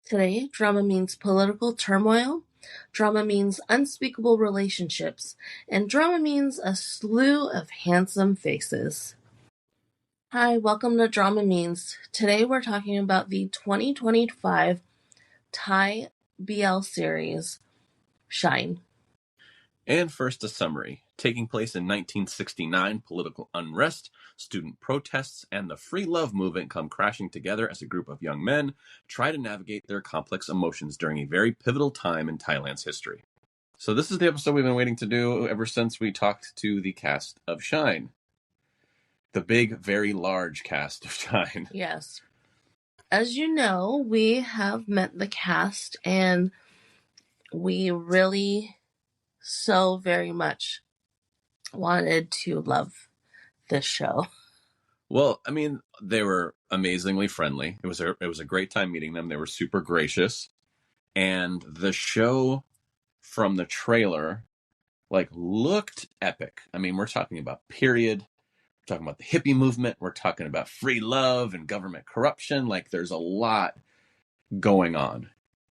Today, drama means political turmoil, drama means unspeakable relationships, and drama means a slew of handsome faces. Hi, welcome to DramaMeans. Today we're talking about the 2025 Thai BL series, Shine. And first, a summary. Taking place in 1969, political unrest, student protests, and the free love movement come crashing together as a group of young men try to navigate their complex emotions during a very pivotal time in Thailand's history. So this is the episode we've been waiting to do ever since we talked to the cast of Shine. The big, very large cast of Shine. Yes. As you know, we have met the cast, and we really so very much wanted to love this show. Well, I mean, they were amazingly friendly. It was a great time meeting them. They were super gracious. And the show from the trailer looked epic. I mean, we're talking about period. We're talking about the hippie movement. We're talking about free love and government corruption. There's a lot going on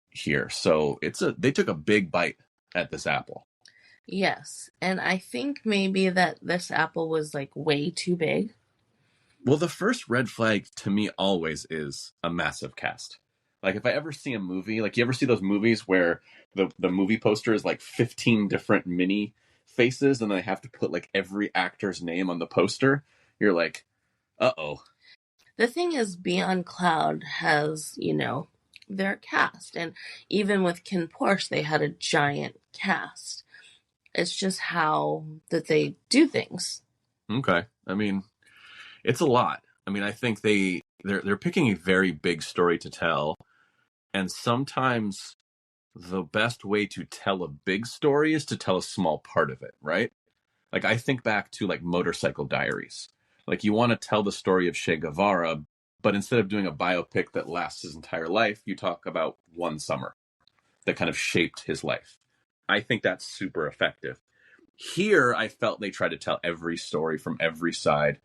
here. So they took a big bite at this apple. Yes, and I think maybe that this apple was way too big. Well, the first red flag to me always is a massive cast. If I ever see a movie, you ever see those movies where the movie poster is 15 different mini faces and they have to put every actor's name on the poster? You're like, uh-oh. The thing is, Beyond Cloud has, their cast. And even with Kin Porsche, they had a giant cast. It's just how that they do things. Okay. I mean, it's a lot. I mean, I think they're picking a very big story to tell. And sometimes the best way to tell a big story is to tell a small part of it, right? I think back to Motorcycle Diaries. You want to tell the story of Che Guevara, but instead of doing a biopic that lasts his entire life, you talk about one summer that kind of shaped his life. I think that's super effective. Here, I felt they tried to tell every story from every side.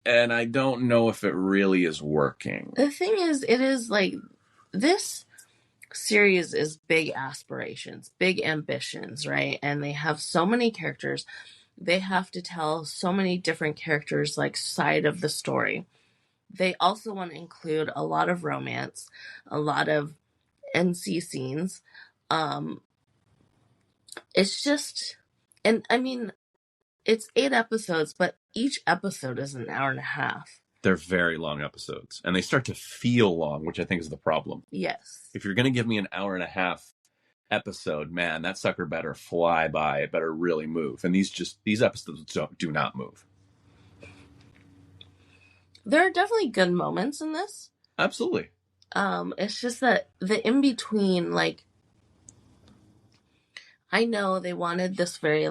And I don't know if it really is working. The thing is, it is this series is big aspirations, big ambitions, right? And they have so many characters. They have to tell so many different characters, side of the story. They also want to include a lot of romance, a lot of NC scenes. It's just, and I mean, it's 8 episodes, but each episode is an hour and a half. They're very long episodes, and they start to feel long, which I think is the problem. Yes. If you're going to give me an hour and a half episode, man, that sucker better fly by. It better really move. And these episodes do not move. There are definitely good moments in this. Absolutely. It's just that the in-between, I know they wanted this very,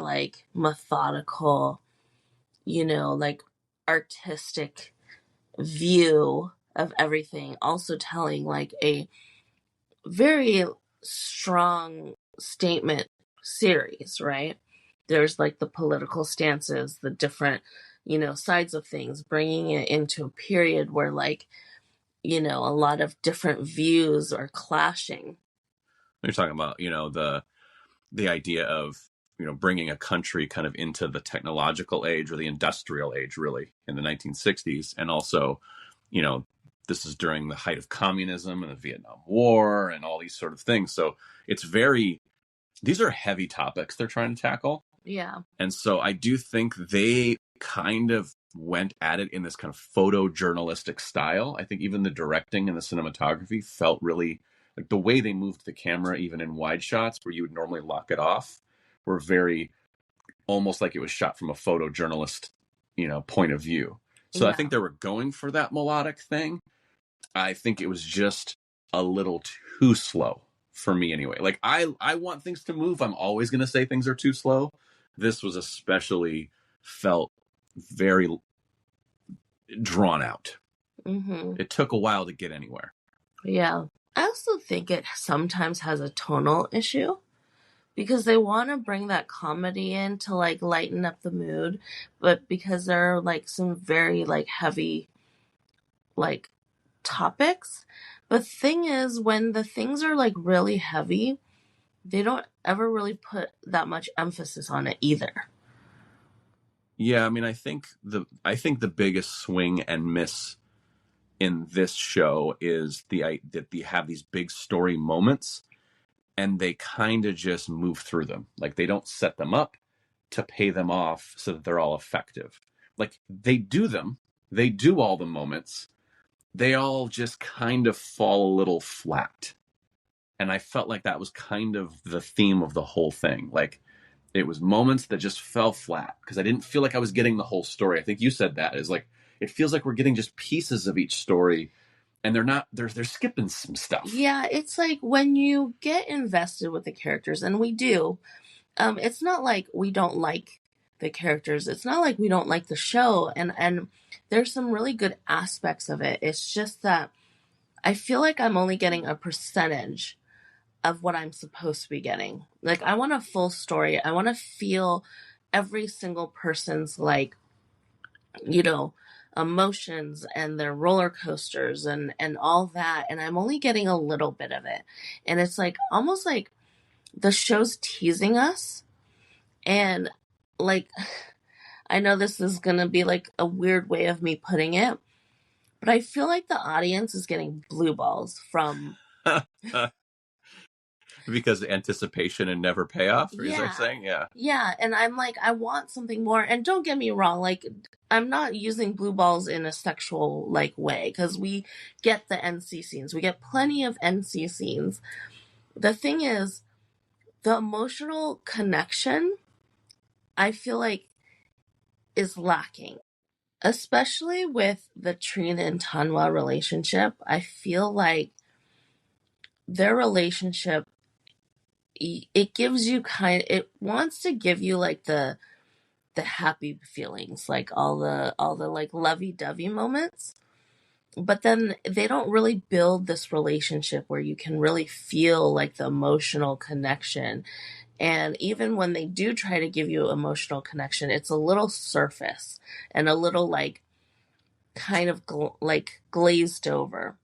methodical, artistic view of everything. Also telling, a very strong statement series, right? There's, the political stances, the different, sides of things, bringing it into a period where, a lot of different views are clashing. You're talking about, the idea of, bringing a country kind of into the technological age or the industrial age, really, in the 1960s. And also, this is during the height of communism and the Vietnam War and all these sort of things. So these are heavy topics they're trying to tackle. Yeah. And so I do think they kind of went at it in this kind of photojournalistic style. I think even the directing and the cinematography felt really the way they moved the camera, even in wide shots where you would normally lock it off, were very almost like it was shot from a photojournalist, point of view. So yeah. I think they were going for that melodic thing. I think it was just a little too slow for me anyway. I want things to move. I'm always going to say things are too slow. This was especially felt very drawn out. Mm-hmm. It took a while to get anywhere. Yeah. I also think it sometimes has a tonal issue because they want to bring that comedy in to lighten up the mood, but because there are some very heavy topics, But the thing is, when the things are like really heavy, they don't ever really put that much emphasis on it either. Yeah, I mean, I think the biggest swing and miss in this show is that they have these big story moments and they kind of just move through them. Like they don't set them up to pay them off so that they're all effective. Like they do them, they do all the moments, they all just kind of fall a little flat. And I felt like that was kind of the theme of the whole thing. Like it was moments that just fell flat because I didn't feel like I was getting the whole story. I think you said that is like it feels like we're getting just pieces of each story and they're skipping some stuff. Yeah, it's like when you get invested with the characters, and we do, it's not like we don't like the characters. It's not like we don't like the show, and there's some really good aspects of it. It's just that I feel like I'm only getting a percentage of what I'm supposed to be getting. Like I want a full story. I want to feel every single person's like, you know, emotions and their roller coasters and all that, and I'm only getting a little bit of it. And it's like almost like the show's teasing us, and like I know this is going to be like a weird way of me putting it, but I feel like the audience is getting blue balls from Because anticipation and never payoff, or is yeah. that saying? Yeah. Yeah, and I'm like, I want something more. And don't get me wrong, like I'm not using blue balls in a sexual like way, because we get the NC scenes. We get plenty of NC scenes. The thing is, the emotional connection, I feel like, is lacking. Especially with the Trin and Tanwa relationship. I feel like their relationship, it gives you it wants to give you like the happy feelings, like all the like lovey-dovey moments, but then they don't really build this relationship where you can really feel like the emotional connection. And even when they do try to give you emotional connection, it's a little surface and a little like kind of like glazed over.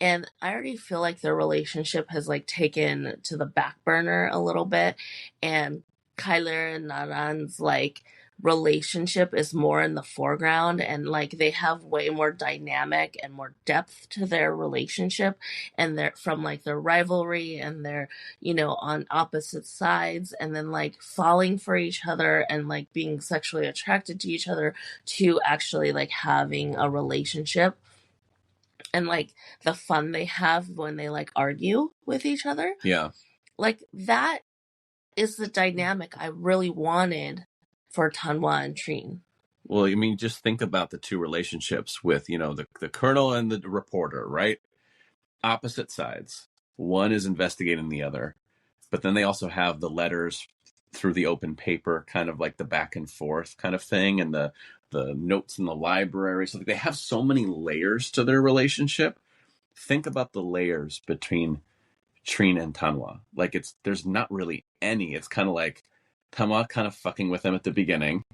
And I already feel like their relationship has like taken to the back burner a little bit, and Krailert and Naran's like relationship is more in the foreground, and like they have way more dynamic and more depth to their relationship, and they're from like their rivalry and their, on opposite sides, and then like falling for each other and like being sexually attracted to each other, to actually like having a relationship, and like the fun they have when they like argue with each other. Yeah. Like that is the dynamic I really wanted for Tanwa and Trin. Well, I mean, just think about the two relationships with, the colonel and the reporter, right? Opposite sides. One is investigating the other, but then they also have the letters through the open paper, kind of like the back and forth kind of thing, and the notes in the library. So they have so many layers to their relationship. Think about the layers between Trin and Tanwa. Like there's not really any. It's kind of like Tanwa kind of fucking with them at the beginning,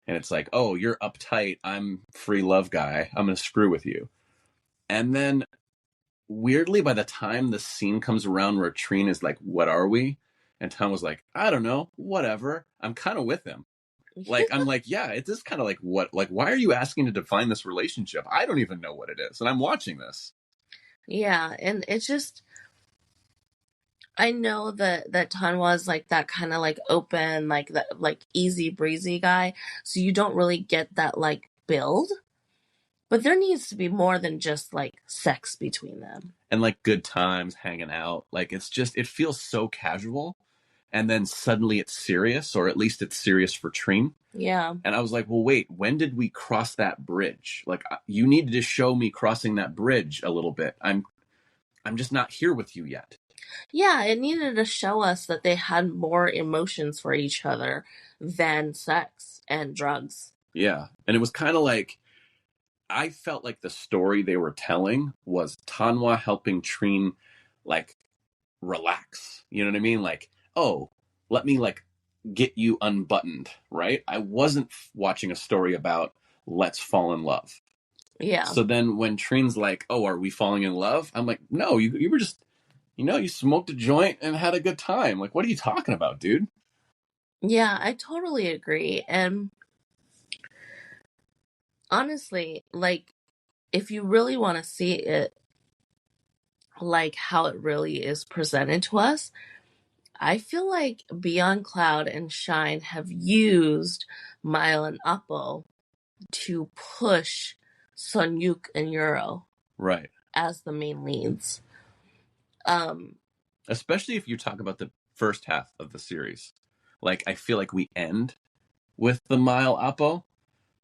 and it's like, oh, you're uptight, I'm free love guy, I'm gonna screw with you. And then weirdly, by the time the scene comes around where Trin is like, what are we? And Tom was like, I don't know, whatever. I'm kind of with him. Like, I'm like, yeah, it is kind of like, what? Like, why are you asking to define this relationship? I don't even know what it is. And I'm watching this. Yeah, and it's just, I know that Tanwa is like that kind of like open, like that like easy breezy guy. So you don't really get that like build. But there needs to be more than just like sex between them. And like good times hanging out. Like it's just, it feels so casual. And then suddenly it's serious, or at least it's serious for Trin. Yeah. And I was like, well, wait, when did we cross that bridge? Like, you needed to show me crossing that bridge a little bit. I'm just not here with you yet. Yeah, it needed to show us that they had more emotions for each other than sex and drugs. Yeah. And it was kind of like, I felt like the story they were telling was Tanwa helping Trin, like, relax. You know what I mean? Like, oh, let me, like, get you unbuttoned, right? I wasn't watching a story about let's fall in love. Yeah. So then when Trin's like, oh, are we falling in love? I'm like, no, you were just, you smoked a joint and had a good time. Like, what are you talking about, dude? Yeah, I totally agree. And honestly, like, if you really want to see it like how it really is presented to us, I feel like Beyond Cloud and Shine have used Mile and Appo to push Sun Yuke and Euro Right. as the main leads. Especially if you talk about the first half of the series. Like, I feel like we end with the Mile Appo.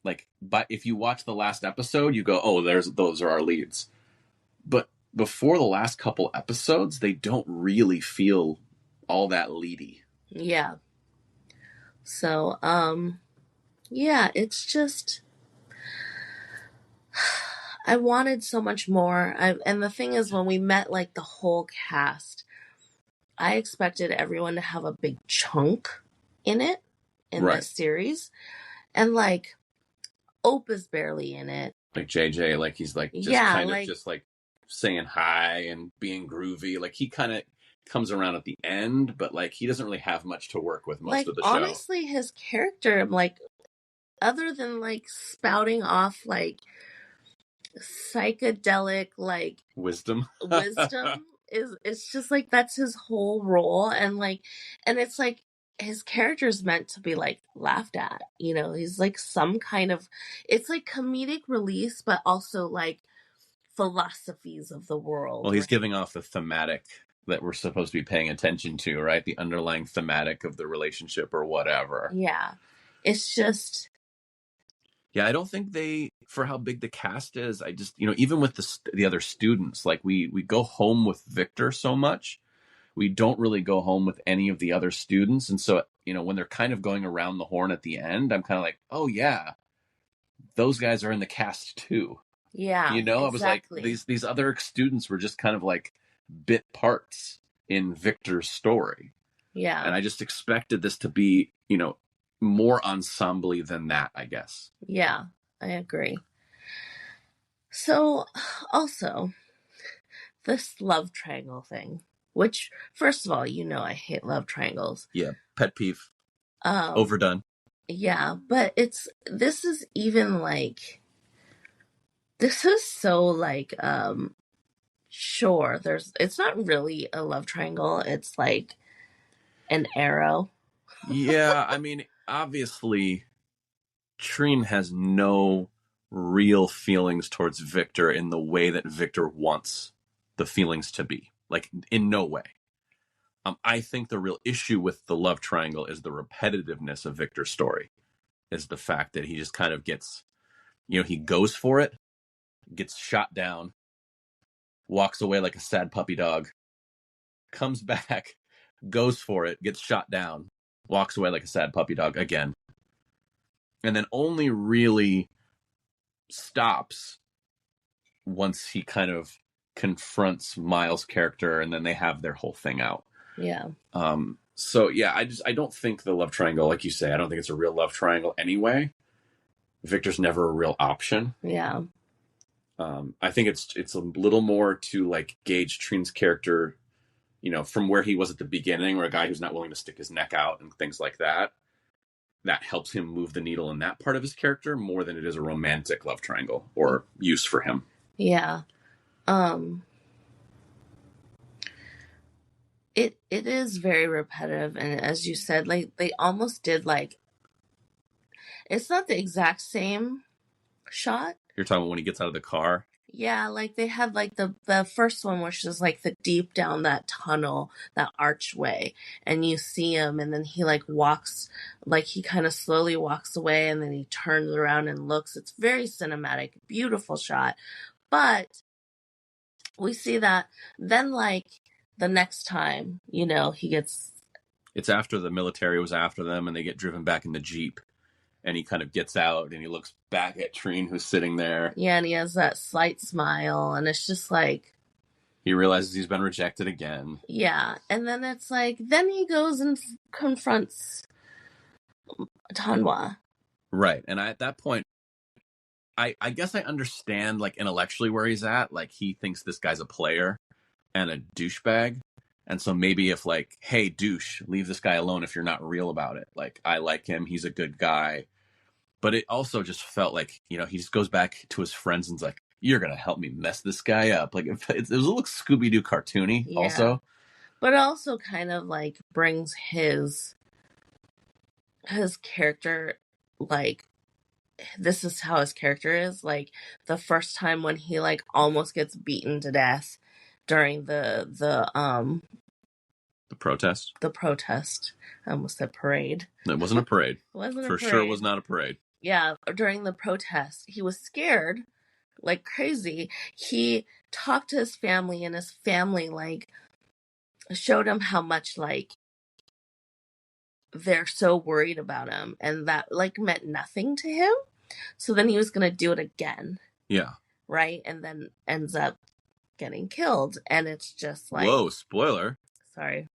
Like, but if you watch the last episode, you go, oh, those are our leads. But before the last couple episodes, they don't really feel all that leady. Yeah. So, yeah, it's just, I wanted so much more. And the thing is, when we met like the whole cast, I expected everyone to have a big chunk in it, in Right. this series. And like, Ope is barely in it. Like JJ, like he's like just Yeah, kind like, of just like saying hi and being groovy. Like he kind of comes around at the end, but like he doesn't really have much to work with most like of the show. honestly, his character, like, other than like spouting off like psychedelic like Wisdom. is, it's just like that's his whole role. And like, and it's like his character's meant to be like laughed at, he's like some kind of, it's like comedic release, but also like philosophies of the world. Well, he's giving off the thematic that we're supposed to be paying attention to, right? The underlying thematic of the relationship or whatever. Yeah, it's just, yeah, I don't think for how big the cast is, I just, even with the other students, like we go home with Victor so much, we don't really go home with any of the other students. And so, when they're kind of going around the horn at the end, I'm kind of like, oh yeah, those guys are in the cast too. yeah, I was like, these other students were just kind of like bit parts in Victor's story. Yeah. And I just expected this to be, more ensemble-y than that, I guess. Yeah, I agree. So, also, this love triangle thing, which, first of all, I hate love triangles. Yeah, pet peeve. Overdone. Yeah, but this is even like, this is so like, sure, it's not really a love triangle, it's like an arrow. Yeah, I mean, obviously, Trin has no real feelings towards Victor in the way that Victor wants the feelings to be. Like, in no way. I think the real issue with the love triangle is the repetitiveness of Victor's story. Is the fact that he just kind of gets, he goes for it, gets shot down, walks away like a sad puppy dog, comes back, goes for it, gets shot down, walks away like a sad puppy dog again. And then only really stops once he kind of confronts Miles' character, and then they have their whole thing out. Yeah. So yeah, I don't think the love triangle, like you say, I don't think it's a real love triangle anyway. Victor's never a real option. Yeah. I think it's a little more to like gauge Trin's character, from where he was at the beginning, or a guy who's not willing to stick his neck out and things like that. That helps him move the needle in that part of his character more than it is a romantic love triangle or use for him. Yeah. It is very repetitive, and as you said, like they almost did like, it's not the exact same shot. You're talking about when he gets out of the car? Yeah, like they had like the first one, which is like the deep down that tunnel, that archway, and you see him, and then he like walks, like he kind of slowly walks away, and then he turns around and looks. It's very cinematic, beautiful shot. But we see that then like the next time, he gets... It's after the military was after them, and they get driven back in the Jeep. And he kind of gets out, and he looks back at Trin, who's sitting there. Yeah, and he has that slight smile, and it's just like... He realizes he's been rejected again. Yeah, and then it's like, then he goes and confronts Tanwa. Right, and at that point, I guess I understand like intellectually where he's at. Like he thinks this guy's a player and a douchebag. And so maybe if like, hey, douche, leave this guy alone if you're not real about it. Like I like him, he's a good guy. But it also just felt like, you know, he just goes back to his friends and's like, you're gonna help me mess this guy up. Like it was a little Scooby-Doo cartoony also. But it also kind of like brings his character, like, this is how his character is. Like the first time when he like almost gets beaten to death during the protest. The protest. I almost said parade. It wasn't a parade. Wasn't for a parade. Sure was not a parade. Yeah, during the protest, he was scared like crazy. He talked to his family, and his family like showed him how much like they're so worried about him, and that like meant nothing to him. So then he was going to do it again. Yeah. Right? And then ends up getting killed. And it's just like... Whoa, spoiler. Sorry.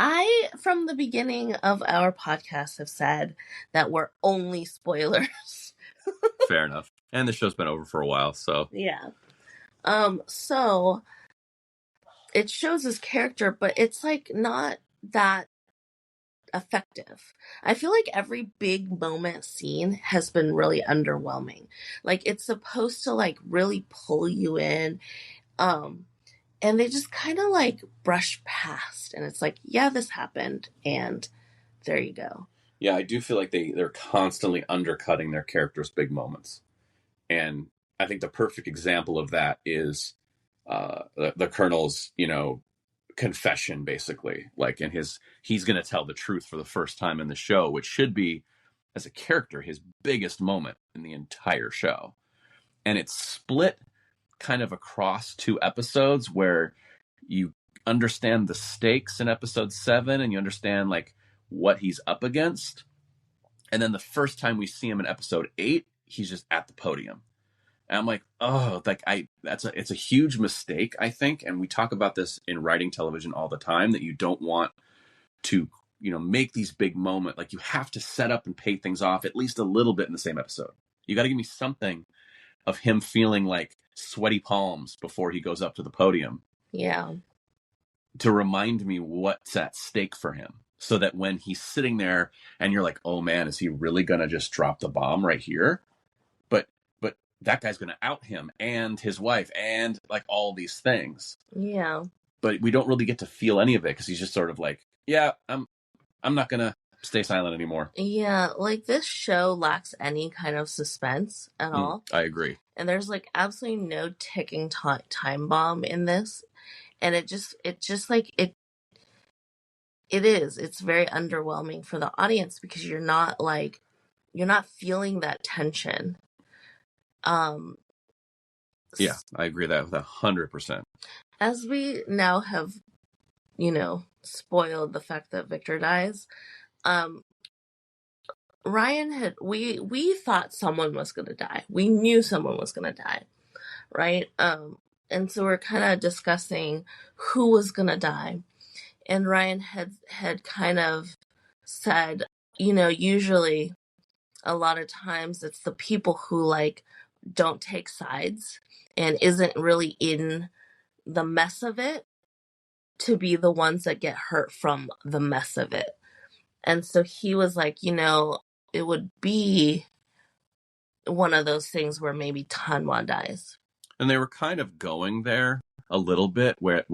I, from the beginning of our podcast, have said that we're only spoilers. Fair enough. And the show's been over for a while, so... Yeah. So, it shows his character, but it's, like, not that effective. I feel like every big moment scene has been really underwhelming. Like, it's supposed to, like, really pull you in, and they just kind of, like, brush past, and it's like, yeah, this happened, and there you go. Yeah, I do feel like they're constantly undercutting their characters' big moments. And I think the perfect example of that is the Colonel's, you know, confession, basically. Like he's going to tell the truth for the first time in the show, which should be, as a character, his biggest moment in the entire show. And it's split kind of across 2 episodes where you understand the stakes in episode 7 and you understand like what he's up against. And then the first time we see him in episode 8, he's just at the podium. And I'm like, oh, like it's a huge mistake, I think. And we talk about this in writing television all the time, that you don't want to, you know, make these big moments. Like you have to set up and pay things off at least a little bit in the same episode. You got to give me something of him feeling like sweaty palms before he goes up to the podium. Yeah. To remind me what's at stake for him. So that when he's sitting there and you're like, oh man, is he really going to just drop the bomb right here? But that guy's going to out him and his wife and like all these things. Yeah. But we don't really get to feel any of it because he's just sort of like, yeah, I'm not going to stay silent anymore. Yeah, like this show lacks any kind of suspense at all. I agree. And there's like absolutely no ticking time bomb in this. And it just like it's very underwhelming for the audience because you're not feeling that tension. Yeah, I agree with that 100%. As we now have, you know, spoiled the fact that Victor dies, Ryan we thought someone was going to die. We knew someone was going to die, right? And so we're kind of discussing who was going to die. And Ryan had kind of said, you know, usually a lot of times it's the people who like don't take sides and isn't really in the mess of it to be the ones that get hurt from the mess of it. And so he was like, you know, it would be one of those things where maybe Tanwa dies. And they were kind of going there a little bit where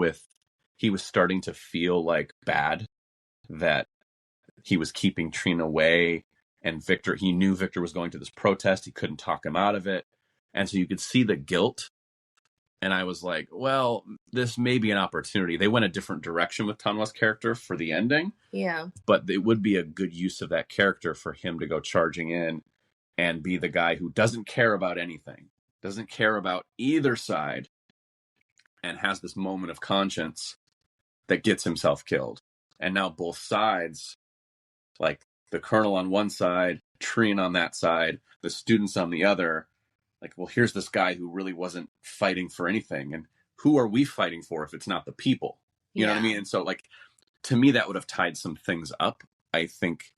he was starting to feel like bad that he was keeping Trin away, and he knew Victor was going to this protest. He couldn't talk him out of it. And so you could see the guilt. And I was like, well, this may be an opportunity. They went a different direction with Tanwa's character for the ending. Yeah. But it would be a good use of that character for him to go charging in and be the guy who doesn't care about anything, doesn't care about either side, and has this moment of conscience that gets himself killed. And now both sides, like the Colonel on one side, Trin on that side, the students on the other, like, well, here's this guy who really wasn't fighting for anything. And who are we fighting for if it's not the people? You know what I mean? And so, like, to me, that would have tied some things up. I think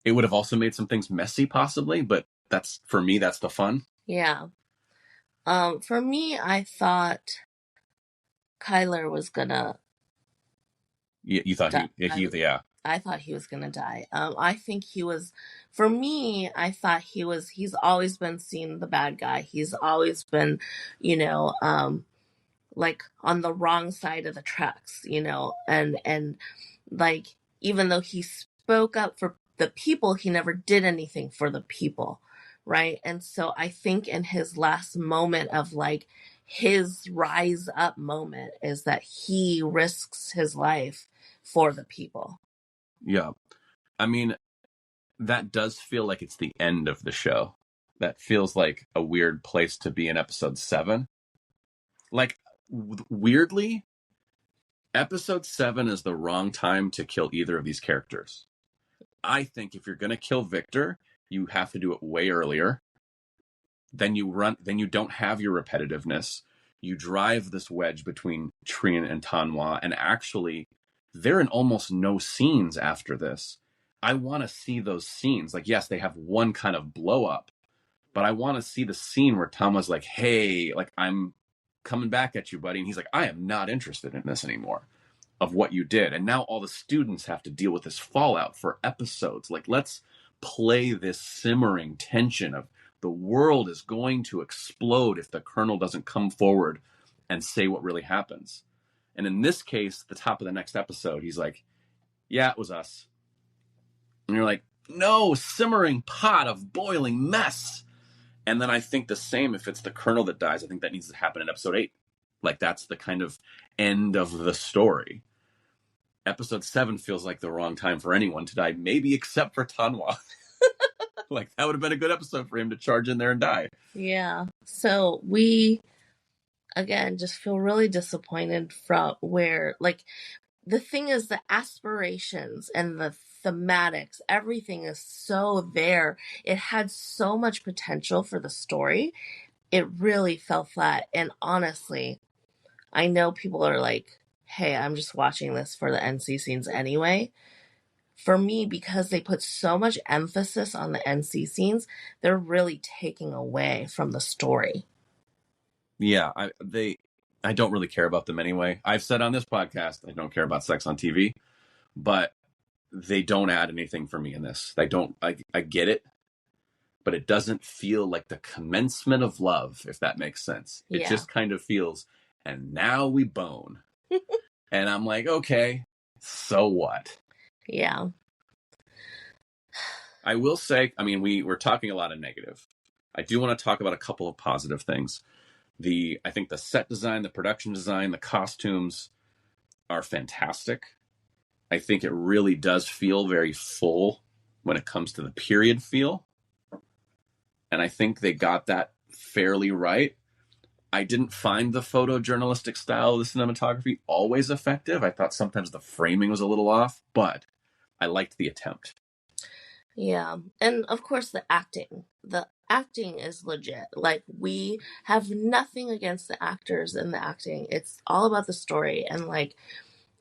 it would have also made some things messy, possibly. But that's, for me, that's the fun. Yeah. For me, I thought Krailert was gonna You thought die. yeah. I thought he was gonna die. I think he was. For me, I thought he was. He's always been seen the bad guy. He's always been, you know, like on the wrong side of the tracks, you know, and like even though he spoke up for the people, he never did anything for the people, right? And so I think in his last moment of like his rise up moment is that he risks his life for the people. Yeah. I mean, that does feel like it's the end of the show. That feels like a weird place to be in episode 7. Like, weirdly, episode 7 is the wrong time to kill either of these characters. I think if you're going to kill Victor, you have to do it way earlier. Then you don't have your repetitiveness. You drive this wedge between Trin and Tanwa, and actually, they're in almost no scenes after this. I want to see those scenes. Like, yes, they have one kind of blow up, but I want to see the scene where Tanwa's like, hey, like, I'm coming back at you, buddy. And he's like, I am not interested in this anymore, of what you did. And now all the students have to deal with this fallout for episodes. Like, let's play this simmering tension of the world is going to explode if the colonel doesn't come forward and say what really happens. And in this case, the top of the next episode, he's like, yeah, it was us. And you're like, no, simmering pot of boiling mess. And then I think the same, if it's the colonel that dies, I think that needs to happen in episode 8. Like, that's the kind of end of the story. Episode 7 feels like the wrong time for anyone to die, maybe except for Tanwa. Like, that would have been a good episode for him to charge in there and die. Yeah. So we, again, just feel really disappointed from where, like, the thing is, the aspirations and the thematics, everything is so there. It had so much potential for the story. It really fell flat. And honestly, I know people are like, hey, I'm just watching this for the NC scenes anyway. For me, because they put so much emphasis on the NC scenes, they're really taking away from the story. Yeah, I don't really care about them anyway. I've said on this podcast, I don't care about sex on TV, but they don't add anything for me in this. I get it, but it doesn't feel like the commencement of love, if that makes sense. It just kind of feels, and now we bone. And I'm like, okay, so what? Yeah. I will say, I mean, we're talking a lot of negative. I do want to talk about a couple of positive things. I think the set design, the production design, the costumes are fantastic. I think it really does feel very full when it comes to the period feel. And I think they got that fairly right. I didn't find the photojournalistic style of the cinematography always effective. I thought sometimes the framing was a little off, but I liked the attempt. Yeah. And of course, the acting. The acting is legit. Like, we have nothing against the actors and the acting. It's all about the story and, like,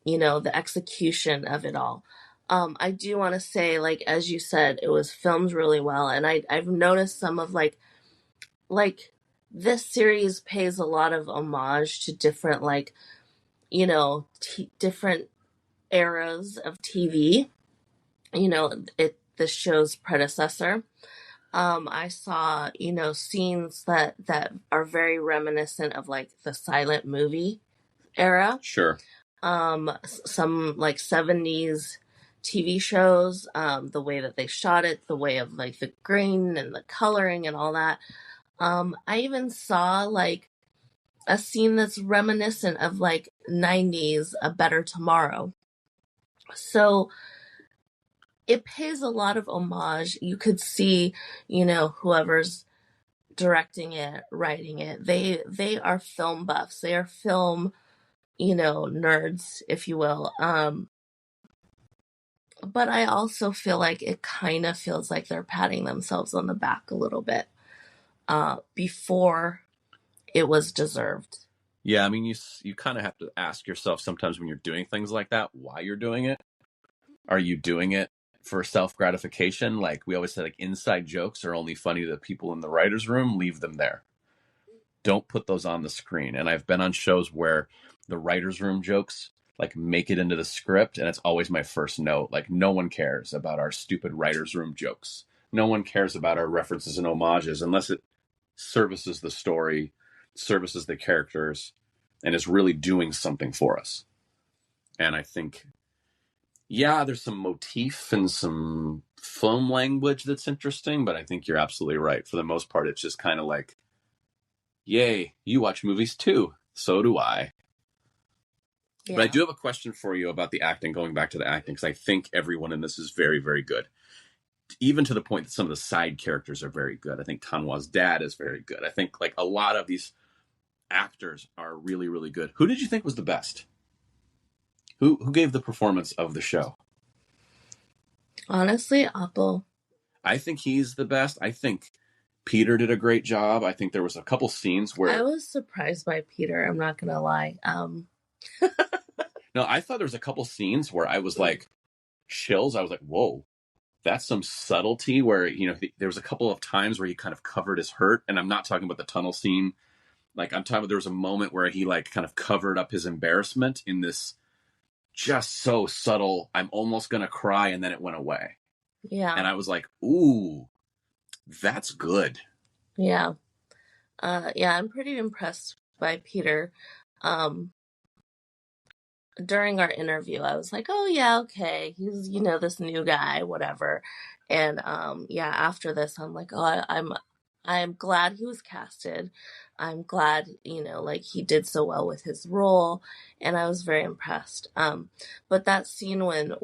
you know, the execution of it all. I do want to say, like, as you said, it was filmed really well. And I've noticed some of, like, this series pays a lot of homage to different, like, you know, different eras of TV. You know, the show's predecessor. I saw, you know, scenes that are very reminiscent of, like, the silent movie era. Sure. Some like 70s TV shows, the way that they shot it, the way of, like, the grain and the coloring and all that. I even saw, like, a scene that's reminiscent of, like, 90s A Better Tomorrow. So it pays a lot of homage. You could see, you know, whoever's directing it, writing it, they are film buffs. They are film, you know, nerds, if you will. But I also feel like it kind of feels like they're patting themselves on the back a little bit before it was deserved. Yeah, I mean, you kind of have to ask yourself sometimes when you're doing things like that, why you're doing it. Are you doing it for self-gratification. Like we always say, like inside jokes are only funny to the people in the writer's room. Leave them there. Don't put those on the screen. And I've been on shows where the writer's room jokes like make it into the script, and it's always my first note. Like no one cares about our stupid writer's room jokes. No one cares about our references and homages unless it services the story, services the characters, and is really doing something for us. And I think, yeah, there's some motif and some film language that's interesting, but I think you're absolutely right. For the most part, it's just kind of like, yay, you watch movies too. So do I. Yeah. But I do have a question for you about the acting, going back to the acting, because I think everyone in this is very, very good. Even to the point that some of the side characters are very good. I think Tanwa's dad is very good. I think like a lot of these actors are really, really good. Who did you think was the best? Who gave the performance of the show? Honestly, Apple. I think he's the best. I think Peter did a great job. I think there was a couple scenes where I was surprised by Peter. I'm not gonna lie. No, I thought there was a couple scenes where I was like chills. I was like, whoa, that's some subtlety where, you know, there was a couple of times where he kind of covered his hurt. And I'm not talking about the tunnel scene. Like I'm talking about there was a moment where he like kind of covered up his embarrassment in this just so subtle, I'm almost going to cry. And then it went away. Yeah. And I was like, ooh, that's good. Yeah. I'm pretty impressed by Peter. During our interview, I was like, oh yeah, okay, he's, you know, this new guy, whatever. And after this, I'm like, oh, I'm glad he was casted. I'm glad, you know, like he did so well with his role, and I was very impressed. But that scene when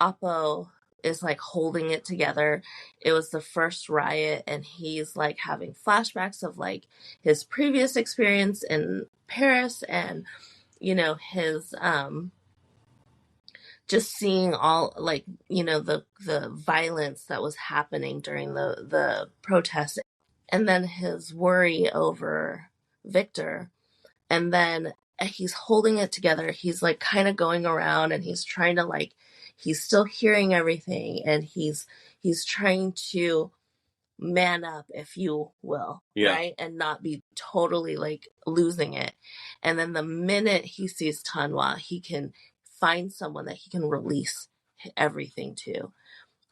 Oppo is like holding it together, it was the first riot, and he's like having flashbacks of like his previous experience in Paris, and you know, his just seeing all like, you know, the violence that was happening during the protests, and then his worry over Victor, and then he's holding it together. He's like kind of going around, and he's trying to like, he's still hearing everything, and he's trying to man up, if you will, right? And not be totally like losing it. And then the minute he sees Tanwa, he can find someone that he can release everything to.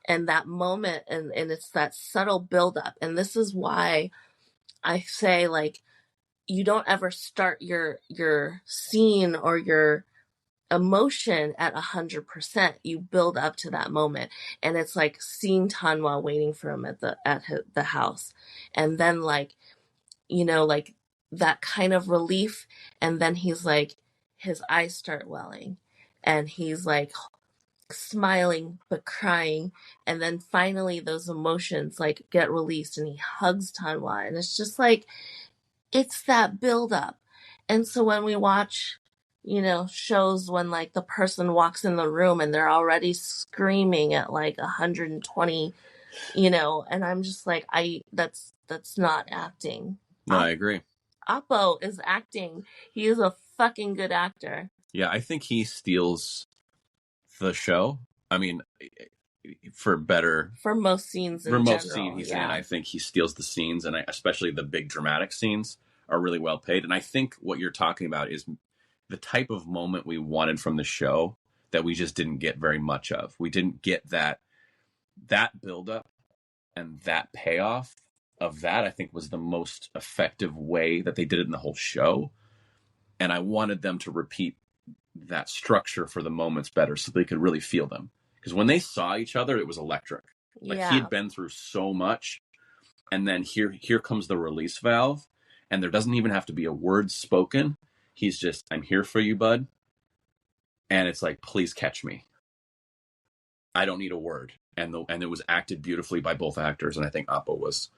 And that moment, and it's that subtle buildup. And this is why I say, like, you don't ever start your scene or your emotion at 100%. You build up to that moment, and it's like seeing Tanwa waiting for him at the house, and then like, you know, like that kind of relief, and then he's like, his eyes start welling, and he's like smiling but crying, and then finally those emotions like get released, and he hugs Tanwa, and it's just like, it's that build up. And so when we watch, you know, shows when like the person walks in the room and they're already screaming at like 120, you know, and I'm just like, that's not acting. No, I agree. Oppo is acting. He is a fucking good actor. Yeah, I think he steals the show. I mean, for most scenes in general, he's in. I think he steals the scenes, and especially the big dramatic scenes are really well paid. And I think what you're talking about is the type of moment we wanted from the show that we just didn't get very much of. We didn't get that buildup and that payoff of that. I think was the most effective way that they did it in the whole show. And I wanted them to repeat that structure for the moments better so they could really feel them. Because when they saw each other, it was electric. Like he had been through so much. And then here comes the release valve. And there doesn't even have to be a word spoken. He's just, I'm here for you, bud. And it's like, please catch me. I don't need a word. And it was acted beautifully by both actors. And I think Oppo was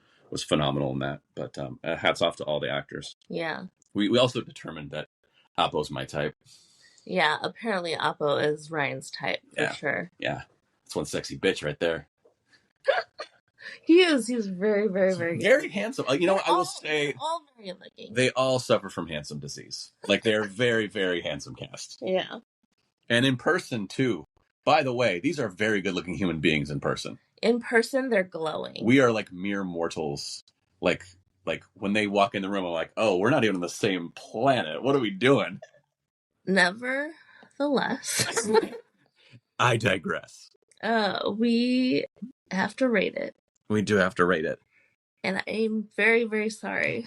phenomenal in that. But hats off to all the actors. Yeah. We also determined that Oppo's my type. Yeah, apparently Oppo is Ryan's type, for sure. Yeah. That's one sexy bitch right there. He is. He's very, very, very very handsome. You know, I will say, all very looking. They all suffer from handsome disease. Like they're very, very handsome cast. Yeah. And in person too. By the way, these are very good-looking human beings in person. In person, they're glowing. We are like mere mortals. Like when they walk in the room, I'm like, oh, we're not even on the same planet. What are we doing? Nevertheless, I digress. we have to rate it. We do have to rate it. And I'm very, very sorry.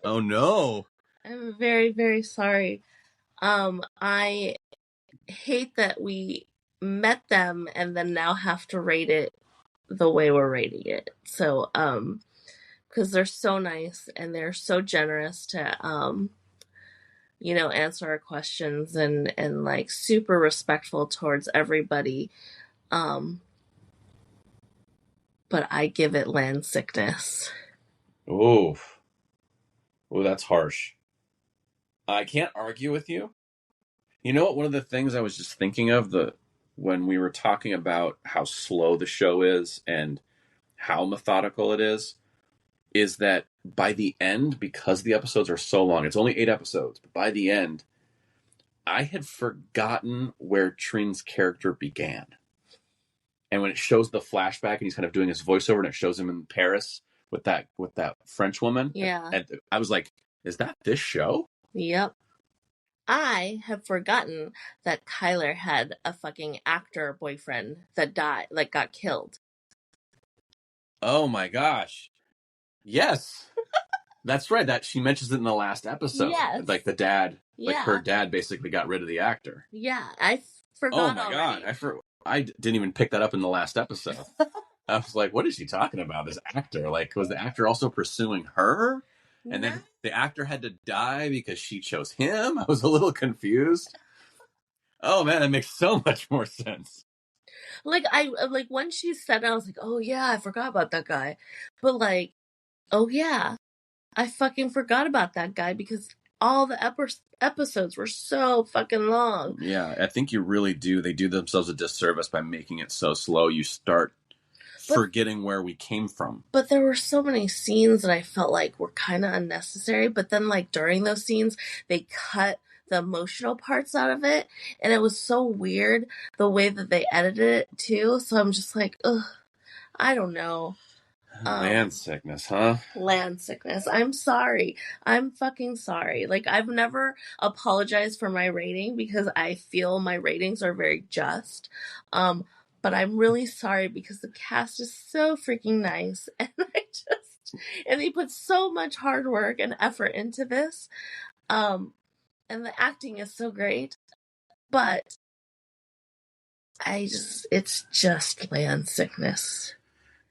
Oh, no. I'm very, very sorry. I hate that we met them and then now have to rate it the way we're rating it. So, because they're so nice and they're so generous to, answer our questions and like super respectful towards everybody. But I give it land sickness. Oh, that's harsh. I can't argue with you. You know what? One of the things I was just thinking of when we were talking about how slow the show is and how methodical it is that by the end, because the episodes are so long, it's only 8 episodes, but by the end, I had forgotten where Trin's character began. And when it shows the flashback and he's kind of doing his voiceover and it shows him in Paris with that French woman. Yeah. And I was like, is that this show? Yep. I have forgotten that Krailert had a fucking actor boyfriend that died, like got killed. Oh my gosh. Yes. That's right. That she mentions it in the last episode. Yes. Like the dad, Yeah. like her dad basically got rid of the actor. Yeah, I forgot. Oh my already. God. I didn't even pick that up in the last episode. I was like, what is she talking about? This actor? Like, was the actor also pursuing her? And then the actor had to die because she chose him? I was a little confused. Oh man, that makes so much more sense. Like when she said it, I was like, oh yeah, I forgot about that guy. But like, oh yeah, I fucking forgot about that guy because all the episodes were so fucking long. Yeah, I think you really do. They do themselves a disservice by making it so slow. You start forgetting where we came from. But there were so many scenes that I felt like were kind of unnecessary. But then like during those scenes, they cut the emotional parts out of it. And it was so weird the way that they edited it too. So I'm just like, ugh, I don't know. Land sickness, huh? Land sickness. I'm sorry. I'm fucking sorry. Like, I've never apologized for my rating because I feel my ratings are very just. But I'm really sorry because the cast is so freaking nice. And they put so much hard work and effort into this. And the acting is so great. But it's just land sickness.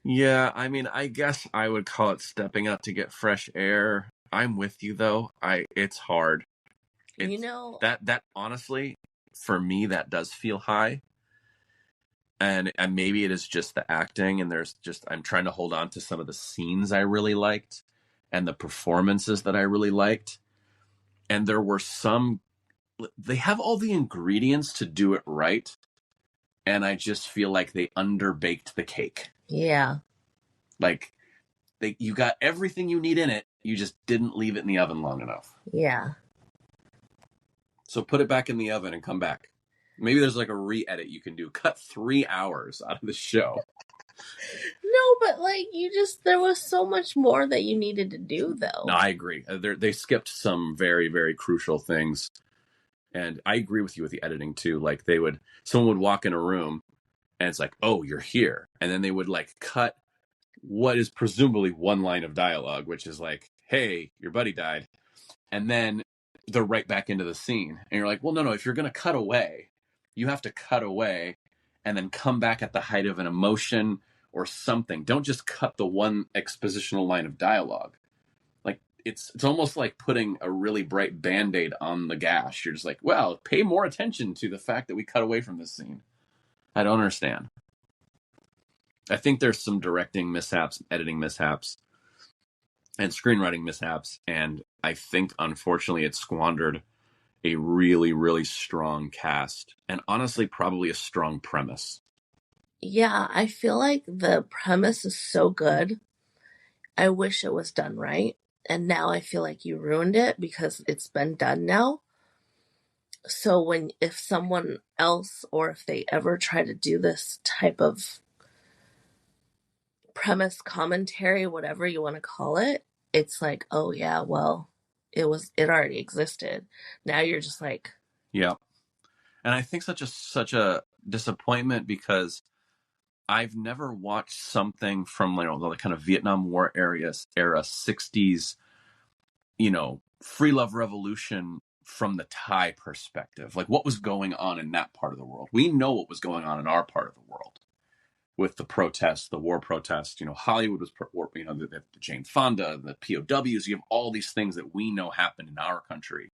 Yeah, I mean, I guess I would call it stepping out to get fresh air. I'm with you though. It's hard. That honestly, for me, that does feel high. And maybe it is just the acting, and I'm trying to hold on to some of the scenes I really liked and the performances that I really liked. And there were they have all the ingredients to do it right. And I just feel like they underbaked the cake. Yeah. Like you got everything you need in it. You just didn't leave it in the oven long enough. Yeah. So put it back in the oven and come back. Maybe there's like a re-edit you can do. Cut 3 hours out of the show. No, but like there was so much more that you needed to do though. No, I agree. They skipped some very, very crucial things. And I agree with you with the editing too. Like someone would walk in a room and it's like, oh, you're here. And then they would like cut what is presumably one line of dialogue, which is like, hey, your buddy died. And then they're right back into the scene. And you're like, well, no, if you're going to cut away, you have to cut away and then come back at the height of an emotion or something. Don't just cut the one expositional line of dialogue. Like it's almost like putting a really bright Band-Aid on the gash. You're just like, well, pay more attention to the fact that we cut away from this scene. I don't understand. I think there's some directing mishaps, editing mishaps, and screenwriting mishaps. And I think, unfortunately, it squandered a really, really strong cast. And honestly, probably a strong premise. Yeah, I feel like the premise is so good. I wish it was done right. And now I feel like you ruined it because it's been done now. So if someone else, or if they ever try to do this type of premise commentary, whatever you want to call it, it's like, oh yeah, well, it already existed. Now you're just like, yeah. And I think such a disappointment, because I've never watched something from, you know, the kind of Vietnam War era 60s, you know, free love revolution from the Thai perspective. Like, what was going on in that part of the world? We know what was going on in our part of the world with the protests, the war protests. You know, Hollywood was, you know, the Jane Fonda, the POWs. You have all these things that we know happened in our country.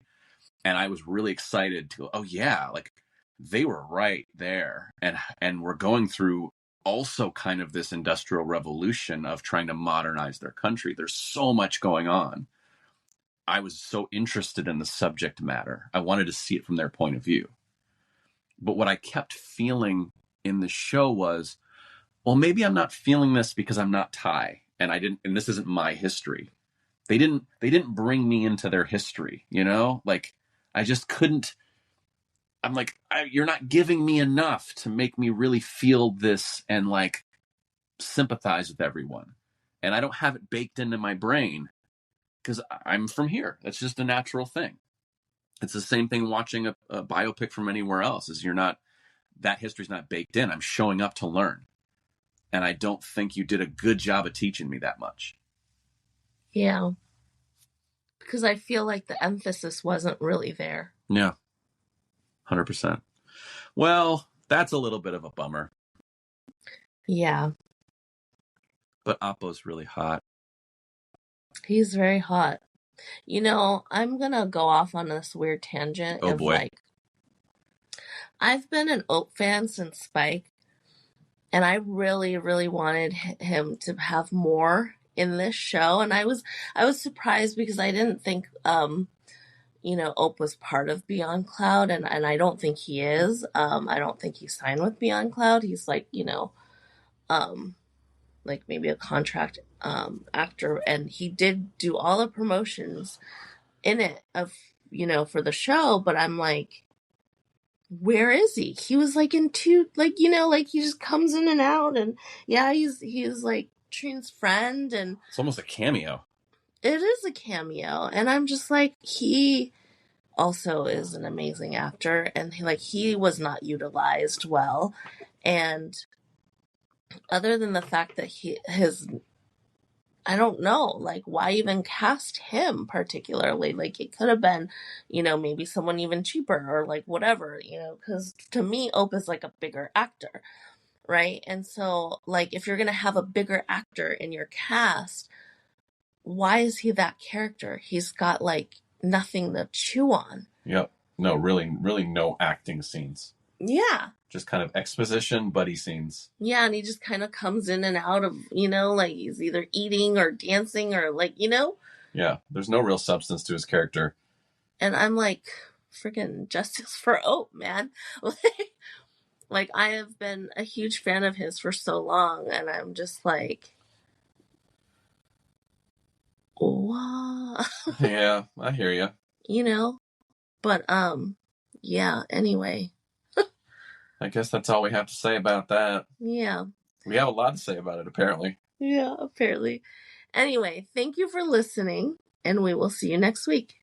And I was really excited to go, oh yeah, like they were right there. And we're going through also kind of this industrial revolution of trying to modernize their country. There's so much going on. I was so interested in the subject matter. I wanted to see it from their point of view. But what I kept feeling in the show was, well, maybe I'm not feeling this because I'm not Thai, and this isn't my history. They didn't bring me into their history, you know? Like, I just couldn't. I'm like, you're not giving me enough to make me really feel this and like sympathize with everyone. And I don't have it baked into my brain because I'm from here. That's just a natural thing. It's the same thing watching a biopic from anywhere else. Is that history's not baked in. I'm showing up to learn. And I don't think you did a good job of teaching me that much. yeah. Because I feel like the emphasis wasn't really there. Yeah. 100%. Well, that's a little bit of a bummer. Yeah. But Appo's really hot. He's very hot. You know, I'm going to go off on this weird tangent Oh, of boy. like, I've been an Ope fan since Spike, and I really, really wanted him to have more in this show. And I was surprised because I didn't think, you know, Ope was part of Beyond Cloud, and I don't think he is. I don't think he signed with Beyond Cloud. He's like, you know, like maybe a contract actor, and he did do all the promotions in it of, you know, for the show. But I'm like, where is he? He was like in two, like, you know, like he just comes in and out, and yeah, he's like Trin's friend, and it's almost a cameo. It is a cameo, and I'm just like, he also is an amazing actor, and he was not utilized well. And other than the fact that I don't know, like, why even cast him particularly? Like, it could have been, you know, maybe someone even cheaper or like whatever, you know, because to me, Ope is like a bigger actor, right? And so, like, if you're going to have a bigger actor in your cast, why is he that character? He's got like nothing to chew on. Yep. No, really no acting scenes. Yeah. Just kind of exposition, buddy scenes. Yeah, and he just kind of comes in and out of, you know, like he's either eating or dancing or like, you know? Yeah, there's no real substance to his character. And I'm like, freaking justice for Ope, man. Like, I have been a huge fan of his for so long, and I'm just like, what? Yeah, I hear you. You know? But, yeah, anyway. I guess that's all we have to say about that. Yeah. We have a lot to say about it, apparently. Yeah, apparently. Anyway, thank you for listening, and we will see you next week.